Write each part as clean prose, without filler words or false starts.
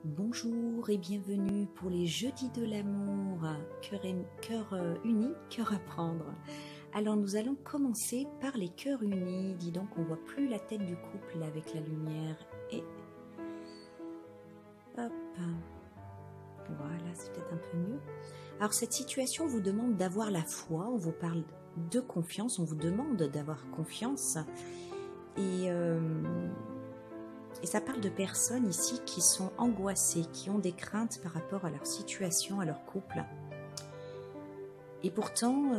Bonjour et bienvenue pour les jeudis de l'amour, cœur uni, cœur à prendre. Alors nous allons commencer par les cœurs unis. Dis donc, on voit plus la tête du couple avec la lumière. Et hop, voilà, c'est peut-être un peu mieux. Alors cette situation vous demande d'avoir la foi, on vous parle de confiance, on vous demande d'avoir confiance. Et ça parle de personnes ici qui sont angoissées, qui ont des craintes par rapport à leur situation, à leur couple. Et pourtant,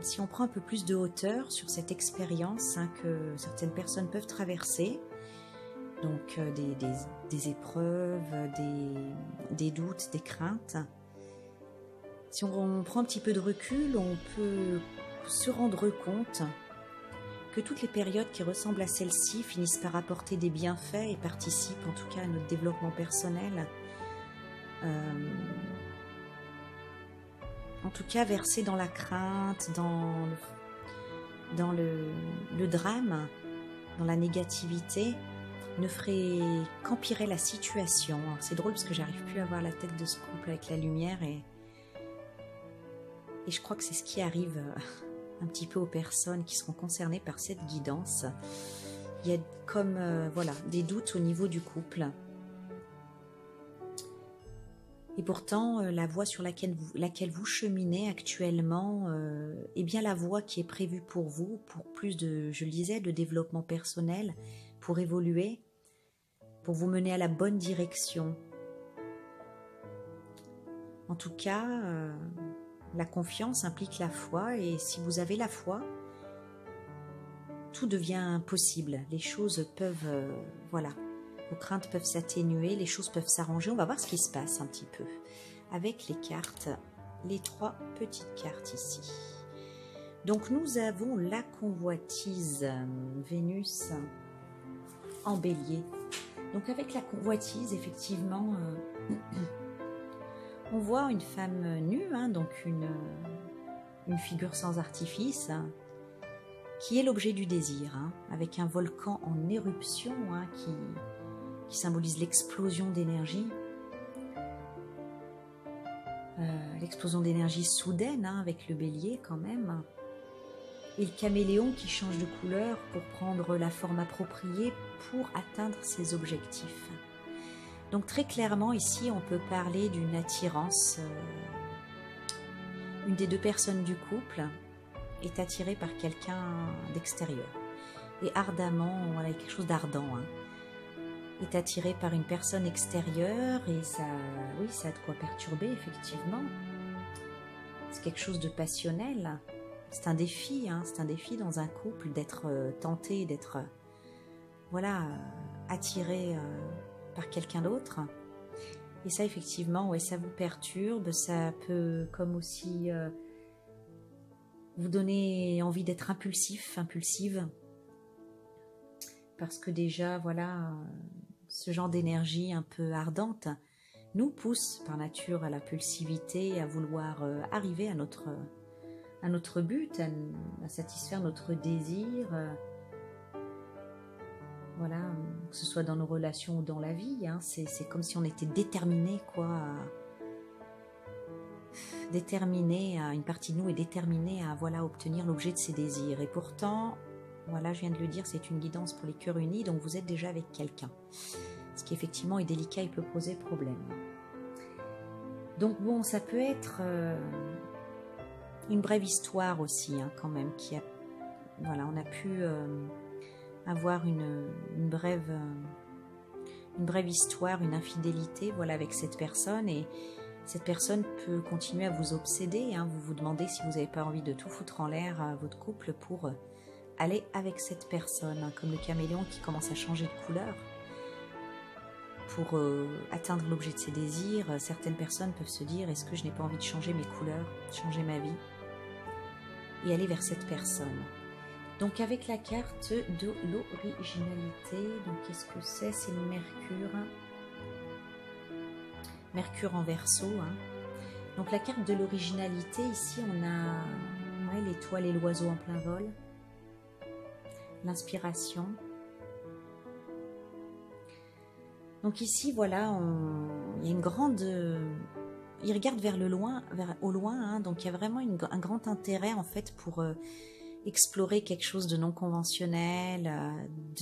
si on prend un peu plus de hauteur sur cette expérience que certaines personnes peuvent traverser, donc des épreuves, des doutes, des craintes, si on prend un petit peu de recul, on peut se rendre compte que toutes les périodes qui ressemblent à celle-ci finissent par apporter des bienfaits et participent en tout cas à notre développement personnel. En tout cas, verser dans la crainte, dans le drame, dans la négativité, ne ferait qu'empirer la situation. C'est drôle parce que j'arrive plus à voir la tête de ce couple avec la lumière et je crois que c'est ce qui arrive un petit peu aux personnes qui seront concernées par cette guidance. Il y a comme voilà, des doutes au niveau du couple. Et pourtant, la voie sur laquelle vous cheminez actuellement est bien la voie qui est prévue pour vous, pour plus de, je le disais, de développement personnel, pour évoluer, pour vous mener à la bonne direction. En tout cas, la confiance implique la foi, et si vous avez la foi, tout devient possible. Les choses peuvent, voilà, vos craintes peuvent s'atténuer, les choses peuvent s'arranger. On va voir ce qui se passe un petit peu avec les cartes, les trois petites cartes ici. Donc nous avons la convoitise, Vénus en bélier. Donc avec la convoitise, effectivement, on voit une femme nue, donc une figure sans artifice, qui est l'objet du désir, avec un volcan en éruption qui symbolise l'explosion d'énergie. L'explosion d'énergie soudaine avec le bélier quand même. Et le caméléon qui change de couleur pour prendre la forme appropriée pour atteindre ses objectifs. Donc très clairement ici on peut parler d'une attirance. Une des deux personnes du couple est attirée par quelqu'un d'extérieur. Et ardemment, voilà, quelque chose d'ardent, est attiré par une personne extérieure, et ça, oui, ça a de quoi perturber, effectivement. C'est quelque chose de passionnel. C'est un défi, c'est un défi dans un couple d'être tenté, d'être, voilà, attiré par quelqu'un d'autre. Et ça, effectivement, ouais, ça vous perturbe, ça peut comme aussi vous donner envie d'être impulsive. Parce que déjà, voilà, ce genre d'énergie un peu ardente nous pousse par nature à l'impulsivité, à vouloir arriver à notre but, à satisfaire notre désir. Voilà, que ce soit dans nos relations ou dans la vie, c'est comme si on était déterminé, une partie de nous est déterminée à voilà, obtenir l'objet de ses désirs. Et pourtant, voilà, je viens de le dire, c'est une guidance pour les cœurs unis, donc vous êtes déjà avec quelqu'un. Ce qui effectivement est délicat et peut poser problème. Donc bon, ça peut être une brève histoire aussi, quand même, voilà, on a pu avoir une brève histoire, une infidélité, voilà, avec cette personne, et cette personne peut continuer à vous obséder, vous vous demandez si vous n'avez pas envie de tout foutre en l'air à votre couple pour aller avec cette personne, comme le caméléon qui commence à changer de couleur pour atteindre l'objet de ses désirs. Certaines personnes peuvent se dire, est-ce que je n'ai pas envie de changer mes couleurs, de changer ma vie, et aller vers cette personne. Donc avec la carte de l'originalité, donc qu'est-ce que c'est? C'est le Mercure en Verseau. Donc la carte de l'originalité, ici on a l'étoile et l'oiseau en plein vol, l'inspiration. Donc ici, voilà, il y a une grande... il regarde vers le loin, au loin, hein, donc il y a vraiment un grand intérêt en fait pour explorer quelque chose de non conventionnel,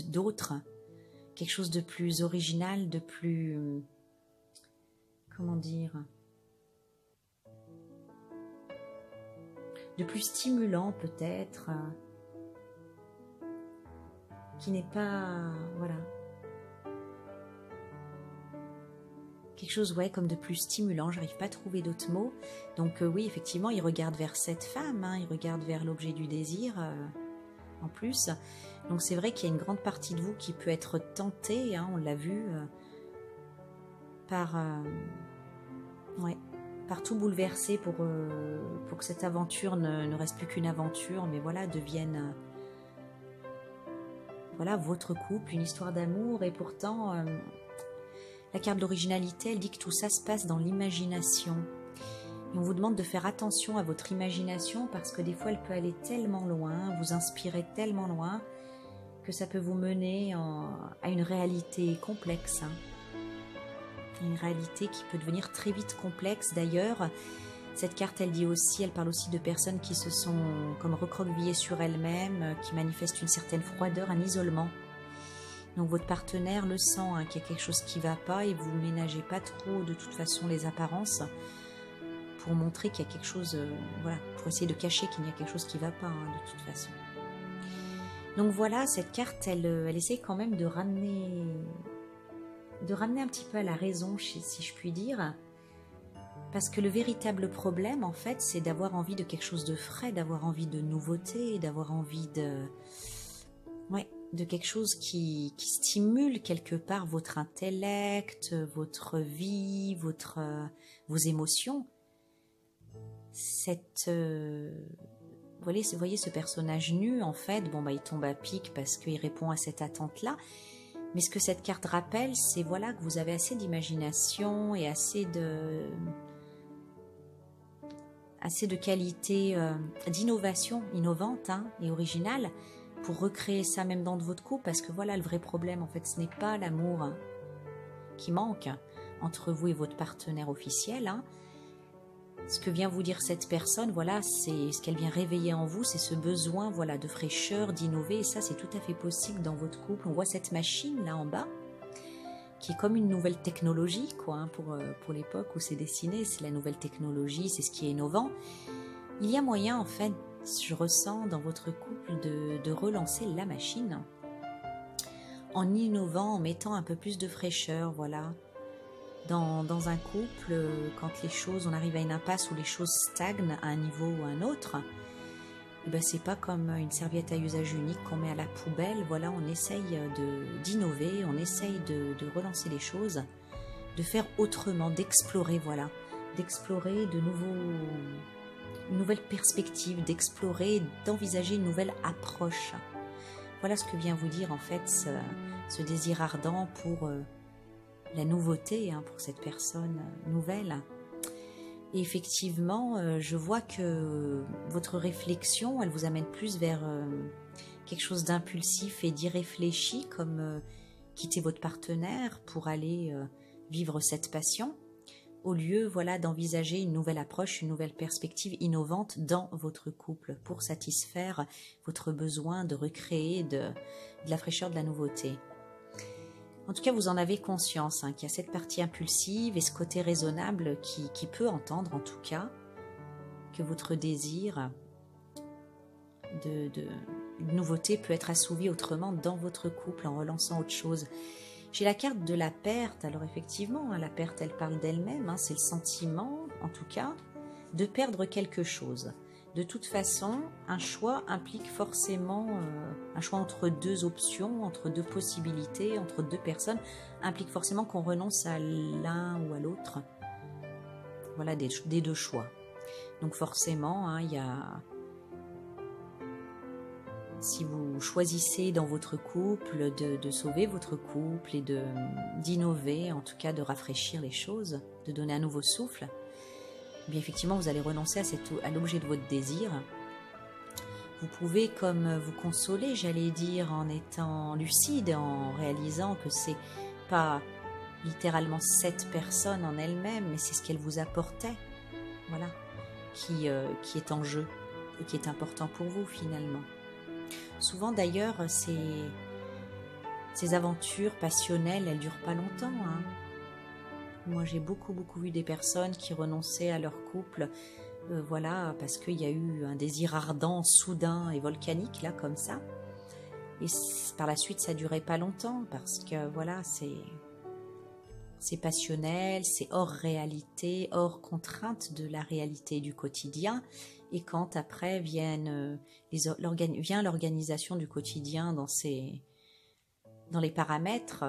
d'autre, quelque chose de plus original, de plus... comment dire, de plus stimulant peut-être, qui n'est pas, voilà, quelque chose, ouais, comme de plus stimulant. J'arrive pas à trouver d'autres mots. Donc oui, effectivement, il regarde vers cette femme, hein, il regarde vers l'objet du désir en plus. Donc c'est vrai qu'il y a une grande partie de vous qui peut être tentée, hein, on l'a vu, par ouais, par tout bouleverser pour que cette aventure ne reste plus qu'une aventure, mais voilà, devienne voilà, votre couple, une histoire d'amour. Et pourtant, la carte de l'originalité, elle dit que tout ça se passe dans l'imagination. Et on vous demande de faire attention à votre imagination parce que des fois, elle peut aller tellement loin, vous inspirer tellement loin, que ça peut vous mener à une réalité complexe, hein. Une réalité qui peut devenir très vite complexe. D'ailleurs, cette carte, elle dit aussi, elle parle aussi de personnes qui se sont comme recroquevillées sur elles-mêmes, qui manifestent une certaine froideur, un isolement. Donc votre partenaire le sent, hein, qu'il y a quelque chose qui ne va pas et vous ne ménagez pas trop de toute façon les apparences pour montrer qu'il y a quelque chose, voilà, pour essayer de cacher qu'il y a quelque chose qui ne va pas, hein, de toute façon. Donc voilà, cette carte, elle essaie quand même de ramener un petit peu à la raison, si je puis dire. Parce que le véritable problème, en fait, c'est d'avoir envie de quelque chose de frais, d'avoir envie de nouveauté, d'avoir envie de quelque chose qui stimule quelque part votre intellect, votre vie, vos émotions. Vous voyez ce personnage nu, en fait, il tombe à pic parce qu'il répond à cette attente-là. Mais ce que cette carte rappelle, c'est voilà, que vous avez assez d'imagination et assez de qualité d'innovation, innovante, hein, et originale pour recréer ça même dans votre couple, parce que voilà, le vrai problème, en fait, ce n'est pas l'amour qui manque entre vous et votre partenaire officiel, hein. Ce que vient vous dire cette personne, voilà, c'est ce qu'elle vient réveiller en vous, c'est ce besoin, voilà, de fraîcheur, d'innover, et ça, c'est tout à fait possible dans votre couple. On voit cette machine là en bas, qui est comme une nouvelle technologie, quoi, hein, pour l'époque où c'est dessiné, c'est la nouvelle technologie, c'est ce qui est innovant. Il y a moyen, en fait, je ressens dans votre couple de relancer la machine en innovant, en mettant un peu plus de fraîcheur, voilà. Dans un couple, quand les choses, on arrive à une impasse où les choses stagnent à un niveau ou à un autre, c'est pas comme une serviette à usage unique qu'on met à la poubelle. Voilà, on essaye d'innover, on essaye de relancer les choses, de faire autrement, d'explorer, voilà, d'explorer une nouvelle perspective, d'explorer, d'envisager une nouvelle approche. Voilà ce que vient vous dire en fait ce désir ardent pour la nouveauté, hein, pour cette personne nouvelle. Et effectivement, je vois que votre réflexion, elle vous amène plus vers quelque chose d'impulsif et d'irréfléchi, comme quitter votre partenaire pour aller vivre cette passion, au lieu, voilà, d'envisager une nouvelle approche, une nouvelle perspective innovante dans votre couple pour satisfaire votre besoin de recréer de la fraîcheur, de la nouveauté. En tout cas, vous en avez conscience, hein, qu'il y a cette partie impulsive et ce côté raisonnable qui peut entendre, en tout cas, que votre désir de nouveauté peut être assouvi autrement dans votre couple en relançant autre chose. J'ai la carte de la perte. Alors effectivement, hein, la perte, elle parle d'elle-même, hein, c'est le sentiment, en tout cas, de perdre quelque chose. De toute façon, un choix implique forcément un choix entre deux options, entre deux possibilités, entre deux personnes, implique forcément qu'on renonce à l'un ou à l'autre. Voilà, des deux choix. Donc forcément, hein, il y a... Si vous choisissez dans votre couple de sauver votre couple et d'innover, en tout cas de rafraîchir les choses, de donner un nouveau souffle, bien effectivement vous allez renoncer à l'objet de votre désir. Vous pouvez comme vous consoler, j'allais dire, en étant lucide, en réalisant que c'est pas littéralement cette personne en elle-même, mais c'est ce qu'elle vous apportait, voilà, qui est en jeu et qui est important pour vous finalement. Souvent d'ailleurs, ces aventures passionnelles, elles durent pas longtemps, hein. Moi j'ai beaucoup vu des personnes qui renonçaient à leur couple, voilà, parce qu'il y a eu un désir ardent, soudain et volcanique, là, comme ça. Et par la suite, ça durait pas longtemps, parce que voilà, c'est passionnel, c'est hors réalité, hors contrainte de la réalité du quotidien. Et quand après vient l'organisation du quotidien dans les paramètres,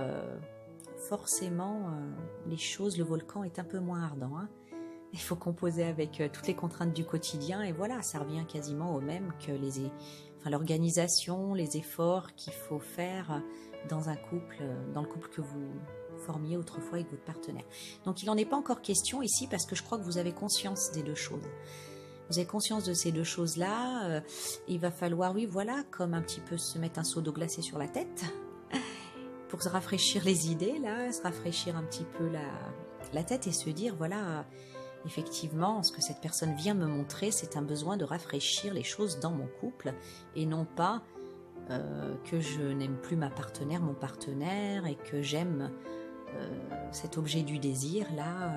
forcément, les choses, le volcan est un peu moins ardent, hein. Il faut composer avec toutes les contraintes du quotidien et voilà, ça revient quasiment au même que l'organisation, les efforts qu'il faut faire dans un couple, dans le couple que vous formiez autrefois avec votre partenaire. Donc il n'en est pas encore question ici parce que je crois que vous avez conscience des deux choses. Vous avez conscience de ces deux choses-là. Il va falloir, oui, voilà, comme un petit peu se mettre un seau d'eau glacée sur la tête pour se rafraîchir les idées, là, se rafraîchir un petit peu la tête et se dire, voilà, effectivement, ce que cette personne vient me montrer, c'est un besoin de rafraîchir les choses dans mon couple et non pas que je n'aime plus ma partenaire, mon partenaire et que j'aime cet objet du désir, là.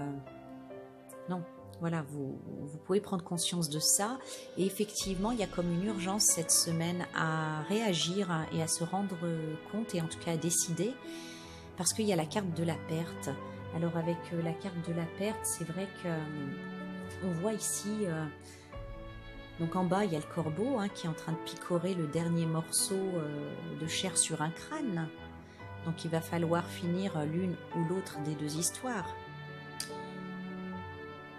Non, voilà, vous pouvez prendre conscience de ça et effectivement, il y a comme une urgence cette semaine à réagir et à se rendre compte et en tout cas à décider parce qu'il y a la carte de la perte. Alors avec la carte de la perte, c'est vrai que on voit ici, donc en bas il y a le corbeau qui est en train de picorer le dernier morceau de chair sur un crâne. Donc il va falloir finir l'une ou l'autre des deux histoires.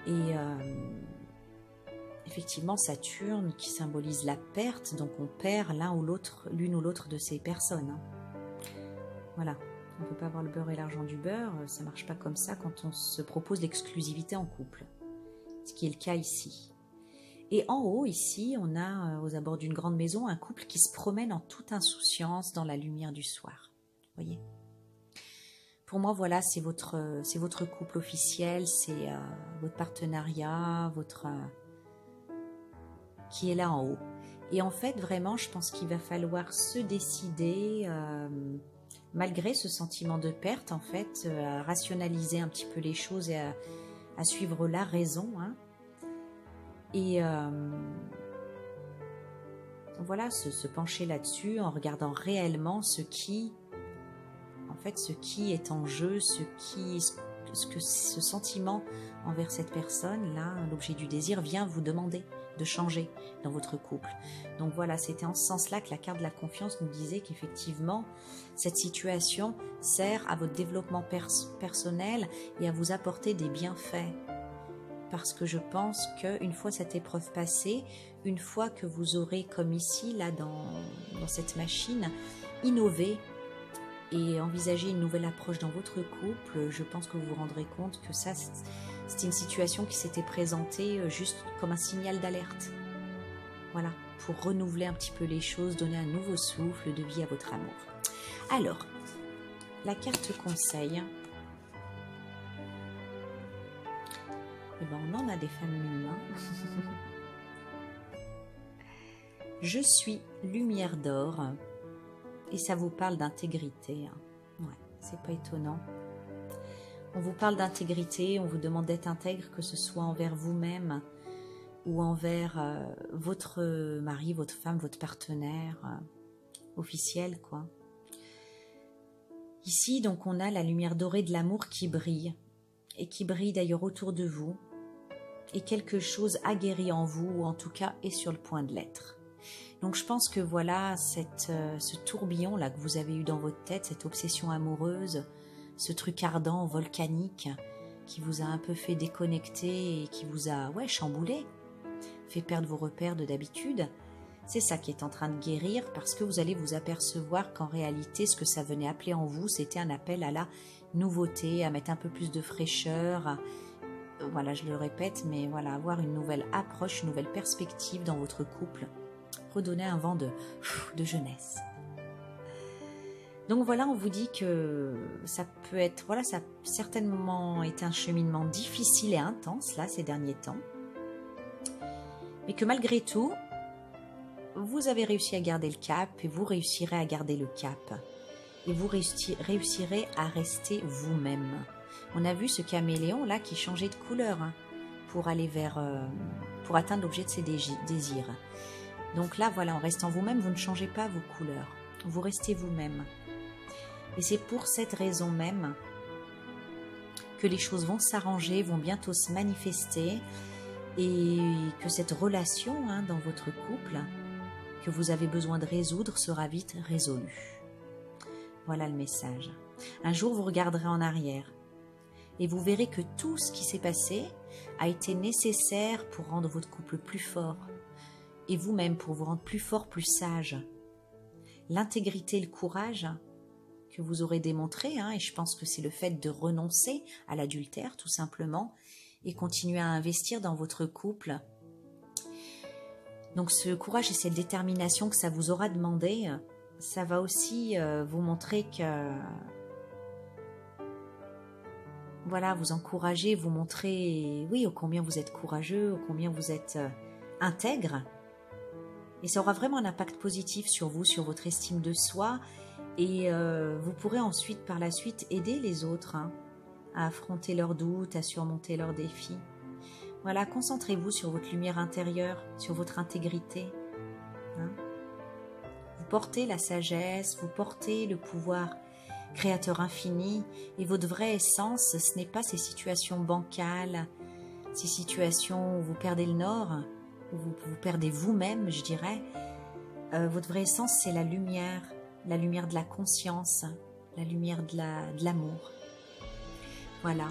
Et effectivement Saturne qui symbolise la perte, donc on perd l'une ou l'autre de ces personnes, hein. Voilà. On ne peut pas avoir le beurre et l'argent du beurre, ça ne marche pas comme ça quand on se propose l'exclusivité en couple, ce qui est le cas ici. Et en haut, ici, on a aux abords d'une grande maison un couple qui se promène en toute insouciance dans la lumière du soir. Vous voyez ? Pour moi, voilà, c'est votre couple officiel, c'est votre partenariat, qui est là en haut. Et en fait, vraiment, je pense qu'il va falloir se décider... malgré ce sentiment de perte, en fait, à rationaliser un petit peu les choses et à suivre la raison, hein. Et voilà, se pencher là-dessus en regardant réellement ce qui est en jeu, ce que ce sentiment envers cette personne-là, l'objet du désir, vient vous demander de changer dans votre couple. Donc voilà, c'était en ce sens-là que la carte de la confiance nous disait qu'effectivement, cette situation sert à votre développement personnel et à vous apporter des bienfaits. Parce que je pense qu'une fois cette épreuve passée, une fois que vous aurez, comme ici, là, dans cette machine, innové et envisagé une nouvelle approche dans votre couple, je pense que vous vous rendrez compte que ça, c'était une situation qui s'était présentée juste comme un signal d'alerte. Voilà, pour renouveler un petit peu les choses, donner un nouveau souffle de vie à votre amour. Alors, la carte conseil. Eh ben, on en a des familles, hein. Je suis lumière d'or. Et ça vous parle d'intégrité, hein. Ouais, c'est pas étonnant. On vous parle d'intégrité, on vous demande d'être intègre, que ce soit envers vous-même ou envers votre mari, votre femme, votre partenaire officiel, quoi. Ici, donc, on a la lumière dorée de l'amour qui brille, et qui brille d'ailleurs autour de vous, et quelque chose aguerri en vous, ou en tout cas est sur le point de l'être. Donc je pense que voilà, ce tourbillon-là que vous avez eu dans votre tête, cette obsession amoureuse, ce truc ardent, volcanique, qui vous a un peu fait déconnecter et qui vous a chamboulé, fait perdre vos repères de d'habitude, c'est ça qui est en train de guérir parce que vous allez vous apercevoir qu'en réalité, ce que ça venait appeler en vous, c'était un appel à la nouveauté, à mettre un peu plus de fraîcheur, voilà, je le répète, mais voilà, avoir une nouvelle approche, une nouvelle perspective dans votre couple, redonner un vent de jeunesse. Donc voilà, on vous dit que ça peut être, voilà, ça a certainement été un cheminement difficile et intense là ces derniers temps, mais que malgré tout, vous avez réussi à garder le cap et vous réussirez à garder le cap et vous réussirez à rester vous-même. On a vu ce caméléon là qui changeait de couleur hein, pour aller vers, pour atteindre l'objet de ses désirs. Donc là, voilà, en restant vous-même, vous ne changez pas vos couleurs, vous restez vous-même. Et c'est pour cette raison même que les choses vont s'arranger, vont bientôt se manifester et que cette relation hein, dans votre couple que vous avez besoin de résoudre sera vite résolue. Voilà le message. Un jour, vous regarderez en arrière et vous verrez que tout ce qui s'est passé a été nécessaire pour rendre votre couple plus fort et vous-même pour vous rendre plus fort, plus sage. L'intégrité et le courage que vous aurez démontré, hein, et je pense que c'est le fait de renoncer à l'adultère tout simplement et continuer à investir dans votre couple. Donc ce courage et cette détermination que ça vous aura demandé, ça va aussi vous montrer que, voilà, vous encourager, vous montrer, oui, ô combien vous êtes courageux, ô combien vous êtes intègre. Et ça aura vraiment un impact positif sur vous, sur votre estime de soi. Et vous pourrez ensuite, par la suite, aider les autres hein, à affronter leurs doutes, à surmonter leurs défis. Voilà, concentrez-vous sur votre lumière intérieure, sur votre intégrité. Hein. Vous portez la sagesse, vous portez le pouvoir créateur infini. Et votre vraie essence, ce n'est pas ces situations bancales, ces situations où vous perdez le nord, où vous perdez vous-même, je dirais. Votre vraie essence, c'est la lumière de la conscience, la lumière de l'amour. Voilà.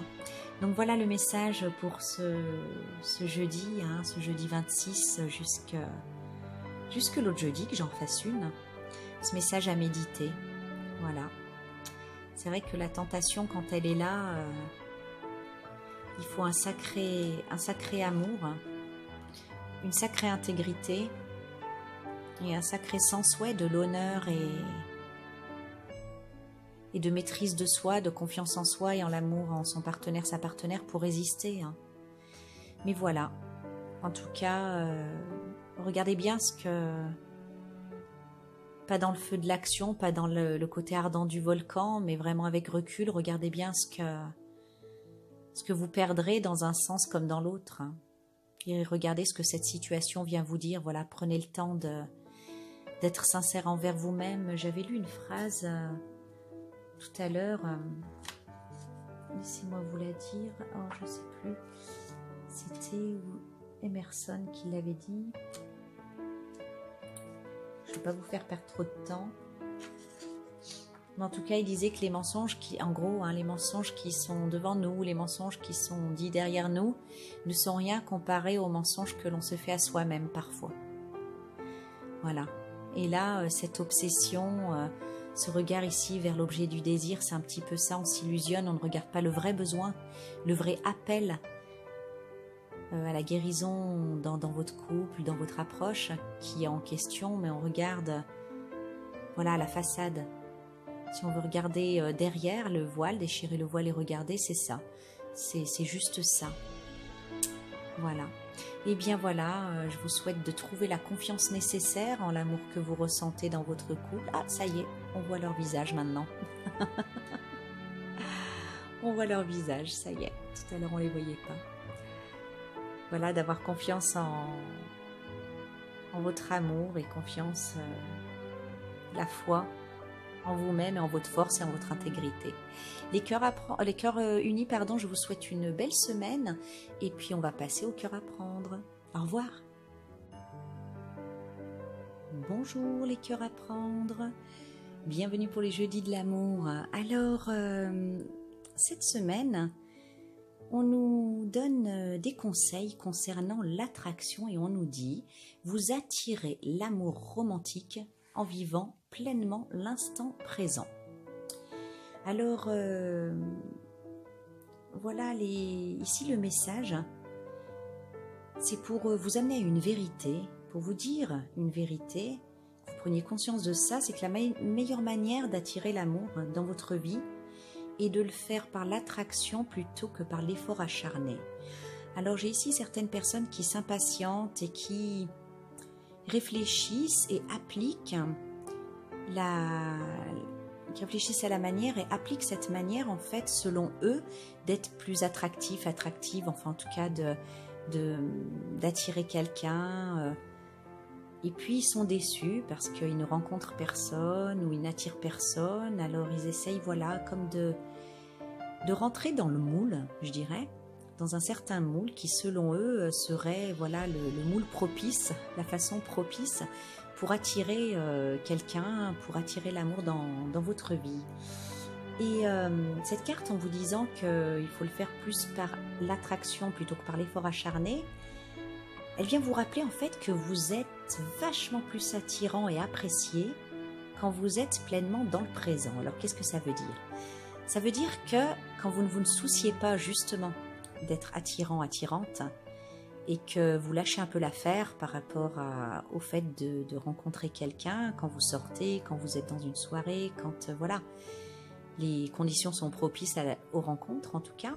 Donc voilà le message pour ce jeudi, hein, ce jeudi 26 jusque l'autre jeudi que j'en fasse une. Ce message à méditer. Voilà. C'est vrai que la tentation, quand elle est là, il faut un sacré amour, une sacrée intégrité et un sacré sens de l'honneur et de maîtrise de soi, de confiance en soi et en l'amour, en son partenaire, sa partenaire pour résister. Hein. Mais voilà, en tout cas, regardez bien ce que... Pas dans le feu de l'action, pas dans le côté ardent du volcan, mais vraiment avec recul, regardez bien ce que vous perdrez dans un sens comme dans l'autre. Hein. Et regardez ce que cette situation vient vous dire. Voilà, prenez le temps d'être sincère envers vous-même. J'avais lu une phrase tout à l'heure. Laissez-moi vous la dire. Oh, je ne sais plus. C'était Emerson qui l'avait dit. Je ne vais pas vous faire perdre trop de temps. Mais en tout cas, il disait que les mensonges en gros, hein, les mensonges qui sont devant nous, les mensonges qui sont dits derrière nous, ne sont rien comparés aux mensonges que l'on se fait à soi-même parfois. Voilà. Et là, cette obsession, ce regard ici vers l'objet du désir, c'est un petit peu ça, on s'illusionne, on ne regarde pas le vrai besoin, le vrai appel à la guérison dans votre couple, dans votre approche qui est en question, mais on regarde voilà, la façade. Si on veut regarder derrière le voile, déchirer le voile et regarder, c'est ça. C'est juste ça. Voilà. Et bien voilà, je vous souhaite de trouver la confiance nécessaire en l'amour que vous ressentez dans votre couple. Ah, ça y est, on voit leur visage maintenant. On voit leur visage, ça y est. Tout à l'heure, on ne les voyait pas. Voilà, d'avoir confiance en votre amour et confiance, la foi en vous-même et en votre force et en votre intégrité. Les cœurs unis, pardon, je vous souhaite une belle semaine et puis on va passer au cœur à prendre. Au revoir. Bonjour les cœurs à prendre. Bienvenue pour les jeudis de l'amour. Alors, cette semaine, on nous donne des conseils concernant l'attraction et on nous dit « Vous attirez l'amour romantique en vivant pleinement l'instant présent ». Alors, voilà ici le message, c'est pour vous amener à une vérité, pour vous dire une vérité. Vous preniez conscience de ça, c'est que la meilleure manière d'attirer l'amour dans votre vie est de le faire par l'attraction plutôt que par l'effort acharné. Alors j'ai ici certaines personnes qui s'impatientent et qui réfléchissent et appliquent qui réfléchissent à la manière et appliquent cette manière en fait selon eux d'être plus attractif, attractive, enfin en tout cas d'attirer quelqu'un. Et puis ils sont déçus parce qu'ils ne rencontrent personne ou ils n'attirent personne. Alors ils essayent voilà comme de rentrer dans le moule, je dirais, dans un certain moule qui selon eux serait voilà le moule propice, la façon propice pour attirer quelqu'un, pour attirer l'amour dans votre vie. Et cette carte, en vous disant qu'il faut le faire plus par l'attraction plutôt que par l'effort acharné, elle vient vous rappeler en fait que vous êtes vachement plus attirant et apprécié quand vous êtes pleinement dans le présent. Alors qu'est-ce que ça veut dire? Ça veut dire que quand vous ne vous souciez pas justement d'être attirant, attirante, et que vous lâchez un peu l'affaire par rapport au fait de rencontrer quelqu'un, quand vous sortez, quand vous êtes dans une soirée, quand voilà, les conditions sont propices aux rencontres en tout cas,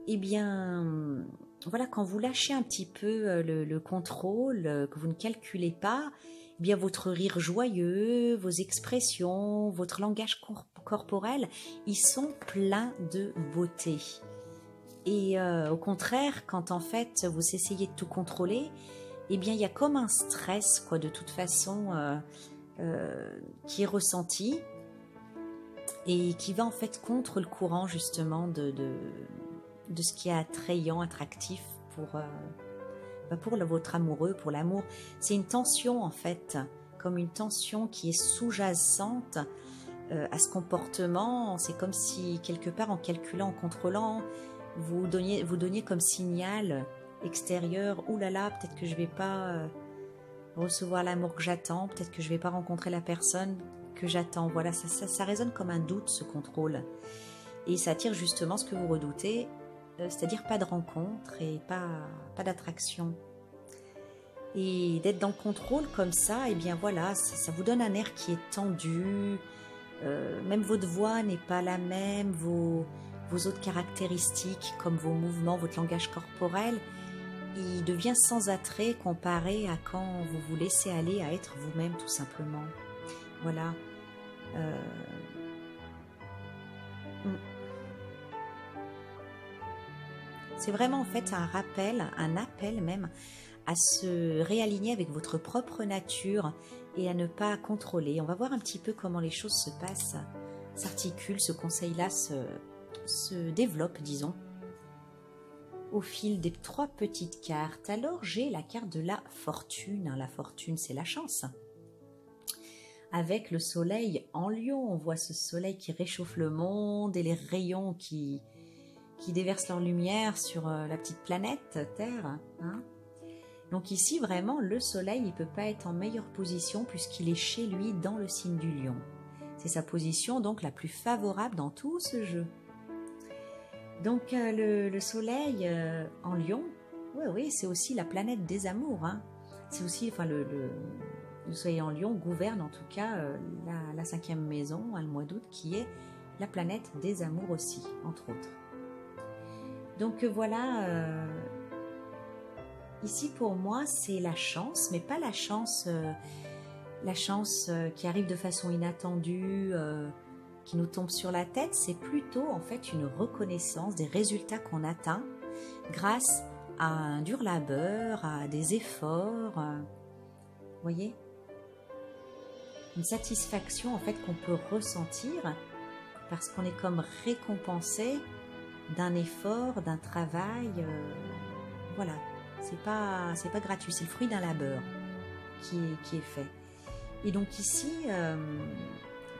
eh bien voilà, quand vous lâchez un petit peu le contrôle, que vous ne calculez pas, eh bien votre rire joyeux, vos expressions, votre langage corporel, ils sont pleins de beauté. Et au contraire, quand en fait vous essayez de tout contrôler, eh bien il y a comme un stress quoi, de toute façon qui est ressenti et qui va en fait contre le courant justement de ce qui est attrayant, attractif pour votre amoureux, pour l'amour. C'est une tension en fait, comme une tension qui est sous-jacente à ce comportement. C'est comme si quelque part en calculant, en contrôlant, vous donniez comme signal extérieur, ouh là là, peut-être que je vais pas recevoir l'amour que j'attends, peut-être que je vais pas rencontrer la personne que j'attends. Voilà, ça résonne comme un doute, ce contrôle. Et ça attire justement ce que vous redoutez, c'est-à-dire pas de rencontre et pas d'attraction. Et d'être dans le contrôle comme ça, et bien voilà, ça vous donne un air qui est tendu, même votre voix n'est pas la même, vos autres caractéristiques comme vos mouvements, votre langage corporel, il devient sans attrait comparé à quand vous vous laissez aller à être vous-même tout simplement. Voilà. C'est vraiment en fait un rappel, un appel même à se réaligner avec votre propre nature et à ne pas contrôler. On va voir un petit peu comment les choses se passent, s'articulent, ce conseil-là se développe, disons, au fil des 3 petites cartes. Alors j'ai la carte de la fortune. La fortune, c'est la chance. Avec le soleil en Lion, on voit ce soleil qui réchauffe le monde et les rayons qui déversent leur lumière sur la petite planète Terre. Hein. Donc ici, vraiment, le soleil, il ne peut pas être en meilleure position puisqu'il est chez lui dans le signe du Lion. C'est sa position donc la plus favorable dans tout ce jeu. Donc le soleil en Lion, oui, c'est aussi la planète des amours. Hein. C'est aussi, enfin le soleil en Lion gouverne en tout cas la 5e maison, le mois d'août, qui est la planète des amours aussi, entre autres. Donc voilà, ici pour moi c'est la chance, mais pas la chance qui arrive de façon inattendue, qui nous tombe sur la tête. C'est plutôt en fait une reconnaissance des résultats qu'on atteint grâce à un dur labeur, à des efforts, voyez, une satisfaction en fait qu'on peut ressentir parce qu'on est comme récompensé d'un effort, d'un travail, voilà, c'est pas gratuit, c'est le fruit d'un labeur qui est fait. Et donc ici,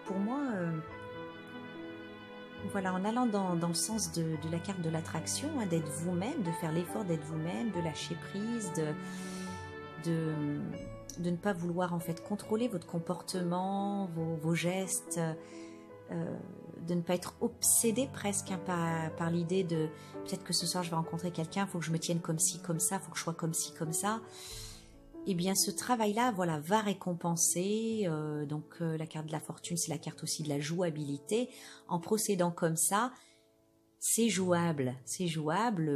pour moi, voilà, en allant dans le sens de la carte de l'attraction, hein, d'être vous-même, de faire l'effort d'être vous-même, de lâcher prise, de ne pas vouloir en fait contrôler votre comportement, vos gestes, de ne pas être obsédé presque hein, par l'idée de peut-être que ce soir je vais rencontrer quelqu'un, il faut que je me tienne comme ci, comme ça, il faut que je sois comme ci, comme ça. eh bien ce travail-là, voilà, va récompenser. Donc la carte de la fortune, c'est la carte aussi de la jouabilité. En procédant comme ça, c'est jouable. C'est jouable.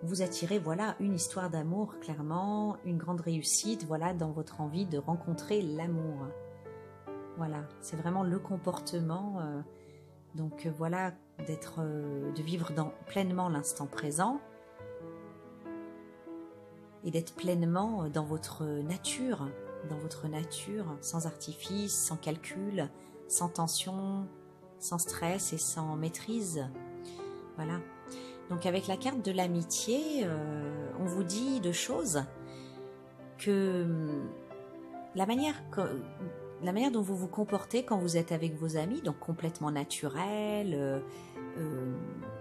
Vous attirez, voilà, une histoire d'amour, clairement, une grande réussite, voilà, dans votre envie de rencontrer l'amour. Voilà, c'est vraiment le comportement. Donc voilà, de vivre pleinement l'instant présent et d'être pleinement dans votre nature, sans artifice, sans calcul, sans tension, sans stress et sans maîtrise. Voilà. Donc avec la carte de l'amitié, on vous dit deux choses, que la manière dont vous vous comportez quand vous êtes avec vos amis, donc complètement naturel.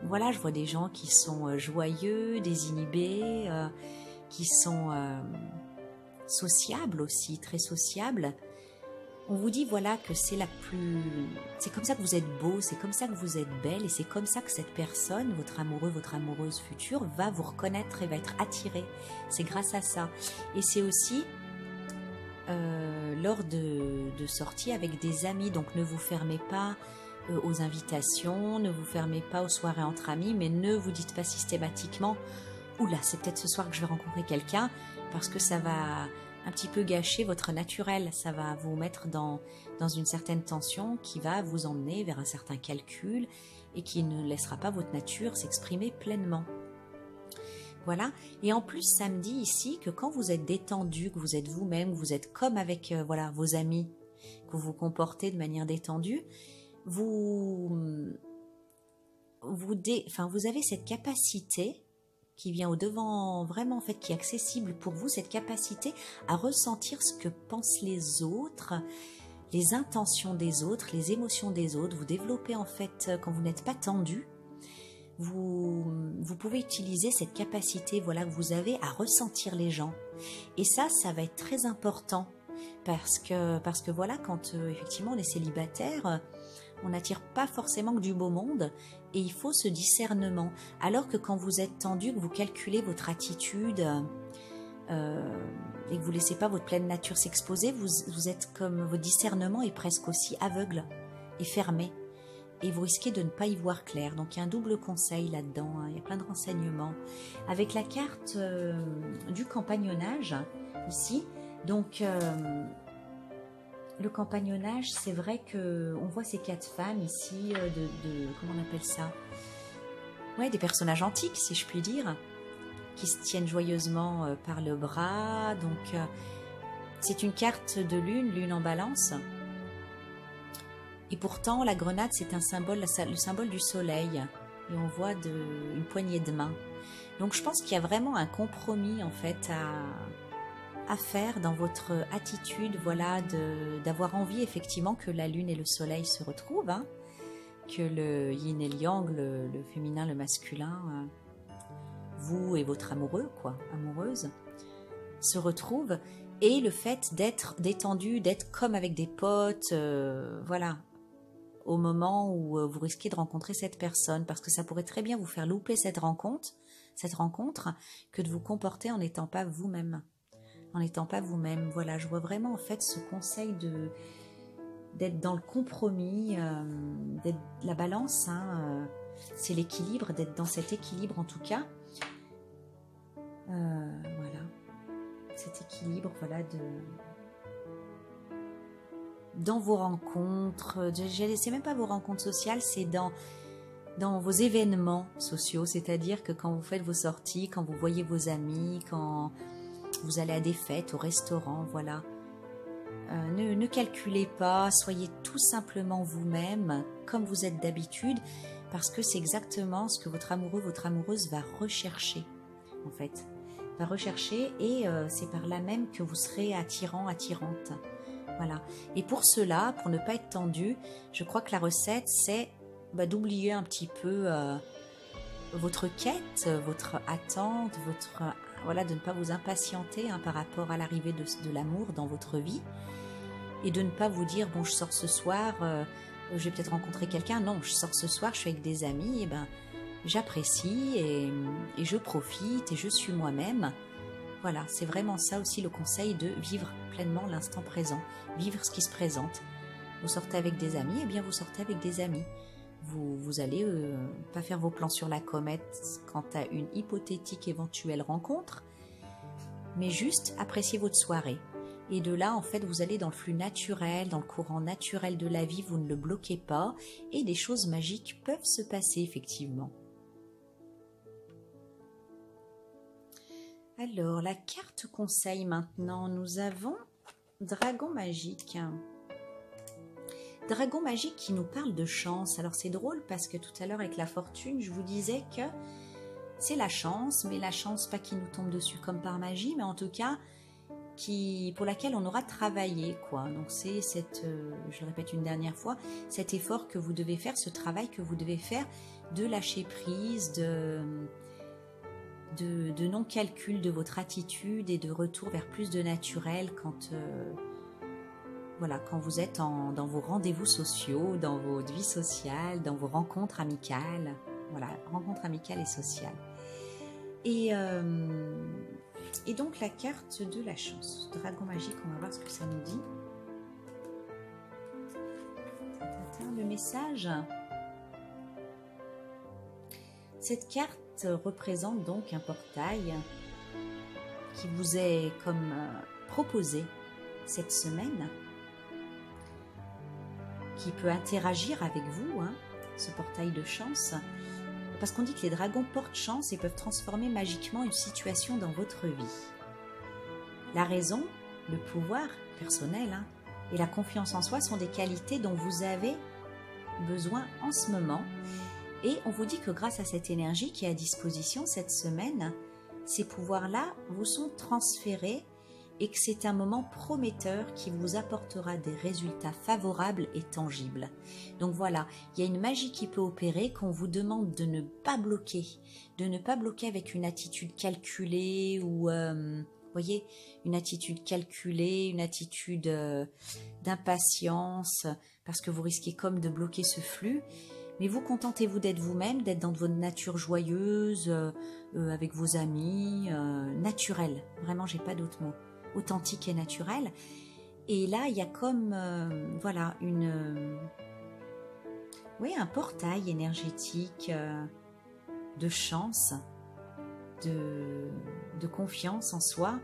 Voilà, je vois des gens qui sont joyeux, désinhibés, qui sont sociables aussi, très sociables. On vous dit, voilà, que c'est comme ça que vous êtes beau, c'est comme ça que vous êtes belle, et c'est comme ça que cette personne, votre amoureux, votre amoureuse future, va vous reconnaître et va être attirée. C'est grâce à ça. Et c'est aussi lors de sorties avec des amis, donc ne vous fermez pas aux invitations, ne vous fermez pas aux soirées entre amis, mais ne vous dites pas systématiquement « Oula, c'est peut-être ce soir que je vais rencontrer quelqu'un », parce que ça va un petit peu gâcher votre naturel, ça va vous mettre dans une certaine tension qui va vous emmener vers un certain calcul et qui ne laissera pas votre nature s'exprimer pleinement. Voilà, et en plus ça me dit ici que quand vous êtes détendu, que vous êtes vous-même, que vous êtes comme avec voilà, vos amis, que vous vous comportez de manière détendue, vous avez cette capacité qui vient au devant, vraiment en fait, qui est accessible pour vous, cette capacité à ressentir ce que pensent les autres, les intentions des autres, les émotions des autres. Vous développez en fait, quand vous n'êtes pas tendu, vous pouvez utiliser cette capacité, voilà, que vous avez à ressentir les gens. Et ça va être très important parce que voilà, quand effectivement on est célibataire, on n'attire pas forcément que du beau monde et il faut ce discernement. Alors que quand vous êtes tendu, que vous calculez votre attitude et que vous ne laissez pas votre pleine nature s'exposer, vous êtes comme, votre discernement est presque aussi aveugle et fermé. Et vous risquez de ne pas y voir clair. Donc il y a un double conseil là-dedans, hein. Il y a plein de renseignements. Avec la carte du compagnonnage, ici, donc le compagnonnage, c'est vrai qu'on voit ces quatre femmes ici, comment on appelle ça? Ouais, des personnages antiques, si je puis dire, qui se tiennent joyeusement par le bras. Donc c'est une carte de lune en balance. Et pourtant, la grenade, c'est un symbole, le symbole du soleil. Et on voit une poignée de main. Donc je pense qu'il y a vraiment un compromis en fait à faire dans votre attitude, voilà, d'avoir envie effectivement que la lune et le soleil se retrouvent, hein, que le yin et le yang, le féminin, le masculin, vous et votre amoureux, quoi, amoureuse, se retrouvent. Et le fait d'être détendu, d'être comme avec des potes, voilà, au moment où vous risquez de rencontrer cette personne, parce que ça pourrait très bien vous faire louper cette rencontre, que de vous comporter en n'étant pas vous-même. Voilà, je vois vraiment en fait ce conseil d'être dans le compromis, d'être la balance, hein, c'est l'équilibre, d'être dans cet équilibre en tout cas. Voilà, cet équilibre, voilà, dans vos rencontres, c'est même pas vos rencontres sociales, c'est dans vos événements sociaux, c'est-à-dire que quand vous faites vos sorties, quand vous voyez vos amis, quand vous allez à des fêtes, au restaurant, voilà. Ne calculez pas, soyez tout simplement vous-même, comme vous êtes d'habitude, parce que c'est exactement ce que votre amoureux, votre amoureuse va rechercher, en fait. Va rechercher et c'est par là même que vous serez attirant, attirante. Voilà. Et pour cela, pour ne pas être tendu, je crois que la recette, c'est d'oublier un petit peu votre quête, votre attente, voilà, de ne pas vous impatienter, hein, par rapport à l'arrivée de l'amour dans votre vie et de ne pas vous dire bon, je sors ce soir, je vais peut-être rencontrer quelqu'un. Non, je sors ce soir, je suis avec des amis, et j'apprécie et je profite et je suis moi-même. Voilà, c'est vraiment ça aussi le conseil de vivre pleinement l'instant présent, vivre ce qui se présente. Vous sortez avec des amis, eh bien vous sortez avec des amis. Vous allez pas faire vos plans sur la comète quant à une hypothétique éventuelle rencontre, mais juste apprécier votre soirée. Et de là, en fait, vous allez dans le flux naturel, dans le courant naturel de la vie, vous ne le bloquez pas, et des choses magiques peuvent se passer, effectivement. Alors, la carte conseil maintenant, nous avons Dragon magique. Dragon magique qui nous parle de chance. Alors, c'est drôle parce que tout à l'heure, avec la fortune, je vous disais que c'est la chance, mais la chance, pas qui nous tombe dessus comme par magie, mais en tout cas, pour laquelle on aura travaillé, quoi. Donc c'est je le répète une dernière fois, cet effort que vous devez faire, ce travail que vous devez faire de lâcher prise, de non-calcul de votre attitude et de retour vers plus de naturel quand vous êtes dans vos rendez-vous sociaux, dans votre vie sociale, dans vos rencontres amicales, voilà, rencontres amicales et sociales. Et donc la carte de la chance, Dragon magique, on va voir ce que ça nous dit. Le message. Cette carte représente donc un portail qui vous est comme proposé cette semaine, qui peut interagir avec vous, hein, ce portail de chance. Parce qu'on dit que les dragons portent chance et peuvent transformer magiquement une situation dans votre vie. La raison, le pouvoir personnel, hein, et la confiance en soi sont des qualités dont vous avez besoin en ce moment. Et on vous dit que grâce à cette énergie qui est à disposition cette semaine, ces pouvoirs-là vous sont transférés et que c'est un moment prometteur qui vous apportera des résultats favorables et tangibles. Donc voilà, il y a une magie qui peut opérer qu'on vous demande de ne pas bloquer avec une attitude calculée ou, voyez, une attitude calculée, une attitude d'impatience, parce que vous risquez comme de bloquer ce flux. Mais vous contentez-vous d'être vous-même, d'être dans votre nature joyeuse, avec vos amis, naturelle. Vraiment, j'ai pas d'autre mot. Authentique et naturel. Et là, il y a comme, voilà, un portail énergétique de chance, de confiance en soi,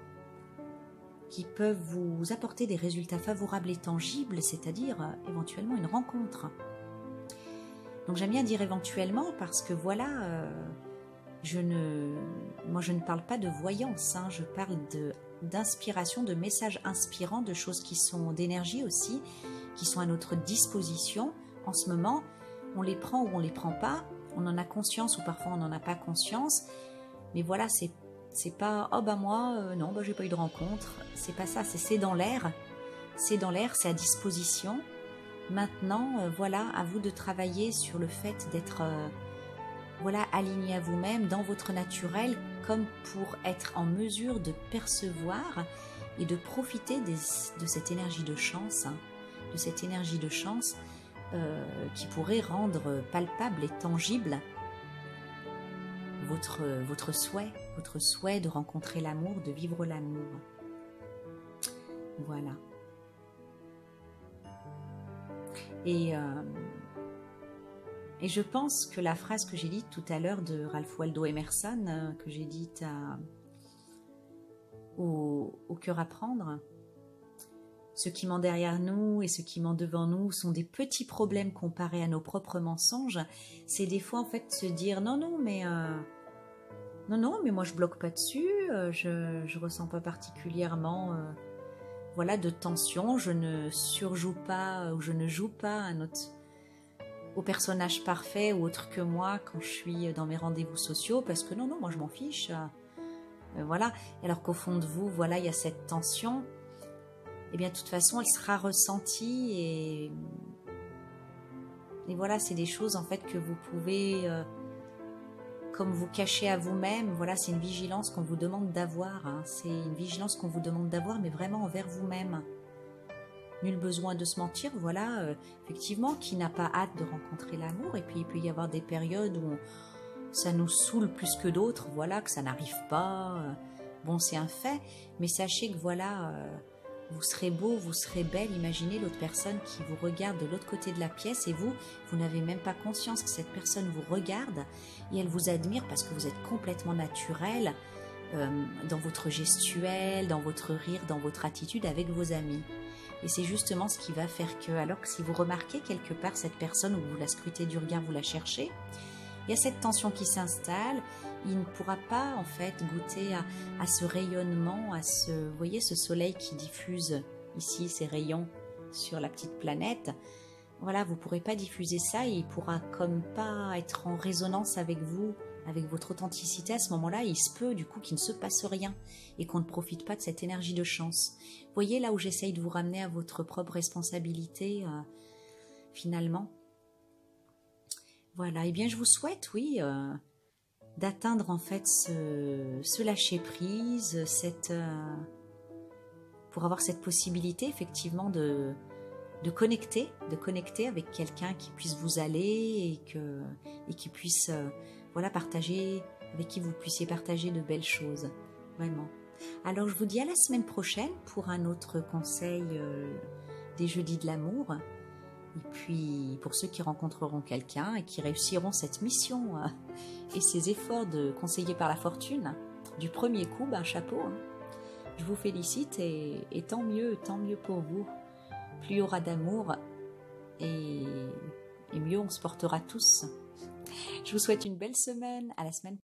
qui peuvent vous apporter des résultats favorables et tangibles, c'est-à-dire éventuellement une rencontre. Donc j'aime bien dire éventuellement parce que voilà, moi je ne parle pas de voyance, hein, je parle d'inspiration, de messages inspirants, de choses qui sont d'énergie aussi, qui sont à notre disposition en ce moment. On les prend ou on les prend pas, on en a conscience ou parfois on n'en a pas conscience, mais voilà, c'est pas oh bah moi non bah j'ai pas eu de rencontre, c'est pas ça, c'est dans l'air, c'est à disposition. Maintenant voilà, à vous de travailler sur le fait d'être aligné à vous-même dans votre naturel, comme pour être en mesure de percevoir et de profiter de cette énergie de chance, hein, qui pourrait rendre palpable et tangible votre souhait de rencontrer l'amour, de vivre l'amour. Voilà. Et je pense que la phrase que j'ai dite tout à l'heure de Ralph Waldo Emerson, que j'ai dite au cœur à prendre, ce qui ment derrière nous et ce qui ment devant nous sont des petits problèmes comparés à nos propres mensonges. C'est des fois en fait se dire non mais moi je bloque pas dessus, je ressens pas particulièrement de tension, je ne surjoue pas ou je ne joue pas au personnage parfait ou autre que moi quand je suis dans mes rendez-vous sociaux, parce que non, moi je m'en fiche. Voilà. Alors qu'au fond de vous, voilà, il y a cette tension. Eh bien, de toute façon, elle sera ressentie et voilà, c'est des choses en fait que vous pouvez comme vous cacher à vous-même. Voilà, c'est une vigilance qu'on vous demande d'avoir. Hein. C'est une vigilance qu'on vous demande d'avoir, mais vraiment envers vous-même. Nul besoin de se mentir, voilà, effectivement, qui n'a pas hâte de rencontrer l'amour. Et puis, il peut y avoir des périodes où ça nous saoule plus que d'autres, voilà, que ça n'arrive pas. Bon, c'est un fait, mais sachez que voilà, vous serez beau, vous serez belle. Imaginez l'autre personne qui vous regarde de l'autre côté de la pièce et vous n'avez même pas conscience que cette personne vous regarde et elle vous admire parce que vous êtes complètement naturel dans votre gestuelle, dans votre rire, dans votre attitude avec vos amis. Et c'est justement ce qui va faire que, alors que si vous remarquez quelque part cette personne ou vous la scrutez du regard, vous la cherchez, il y a cette tension qui s'installe, il ne pourra pas en fait goûter à ce rayonnement, à ce, vous voyez, ce soleil qui diffuse ici ses rayons sur la petite planète. Voilà, vous ne pourrez pas diffuser ça et il pourra comme pas être en résonance avec vous, avec votre authenticité. À ce moment-là, il se peut du coup qu'il ne se passe rien et qu'on ne profite pas de cette énergie de chance. Vous voyez là où j'essaye de vous ramener à votre propre responsabilité finalement. Voilà, et bien je vous souhaite, oui, d'atteindre en fait ce lâcher-prise, pour avoir cette possibilité effectivement de connecter avec quelqu'un qui puisse vous aller et qui puisse voilà, partager, avec qui vous puissiez partager de belles choses, vraiment. Alors je vous dis à la semaine prochaine pour un autre conseil des jeudis de l'amour. Et puis, pour ceux qui rencontreront quelqu'un et qui réussiront cette mission et ces efforts de conseiller par la fortune, du premier coup, ben, chapeau. Hein. Je vous félicite et tant mieux pour vous. Plus il y aura d'amour et mieux on se portera tous. Je vous souhaite une belle semaine. À la semaine prochaine.